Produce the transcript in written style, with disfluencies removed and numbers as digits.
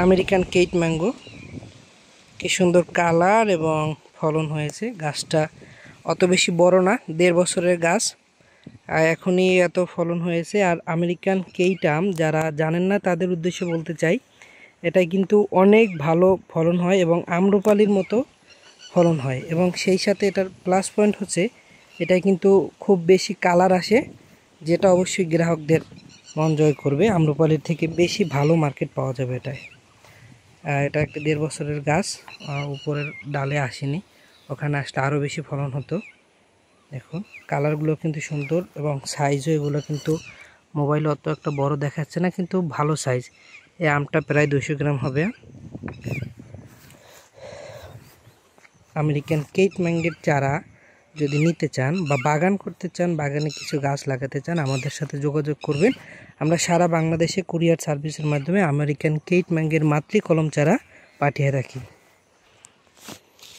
American Kate mango, কি সুন্দর colour এবং ফলন হয়েছে। গাছটা অত বেশি বড় না, 1.5 বছরের গাছ, আর এখনই এত ফলন হয়েছে। আর আমেরিকান কেট আম যারা জানেন না তাদের উদ্দেশ্যে বলতে চাই, এটা কিন্তু অনেক ভালো ফলন হয় এবং আম্রপালির মতো ফলন হয়। এবং সেই সাথে এটার প্লাস পয়েন্ট হচ্ছে এটা কিন্তু খুব বেশি কালার আসে, যেটা অবশ্যই গ্রাহকদের মন জয় করবে। আম্রপালির থেকে বেশি ভালো মার্কেট পাওয়া যাবে এটাই। এটা একটা 1.5 বছরের গাছ, উপরের ডালে আসেনি, ওখানে আসলে আরও বেশি ফলন হতো। দেখুন কালারগুলো কিন্তু সুন্দর এবং সাইজও এগুলো কিন্তু মোবাইলে অত একটা বড় দেখাচ্ছে না, কিন্তু ভালো সাইজ। এই আমটা প্রায় 200 গ্রাম হবে। আমেরিকান কেট ম্যাঙ্গোর চারা যদি নিতে চান বা বাগান করতে চান, বাগানে কিছু গাছ লাগাতে চান, আমাদের সাথে যোগাযোগ করবেন। আমরা সারা বাংলাদেশে কুরিয়ার সার্ভিসের মাধ্যমে আমেরিকান কেট ম্যাঙ্গোর মাতৃ কলম চারা পাঠিয়ে রাখি।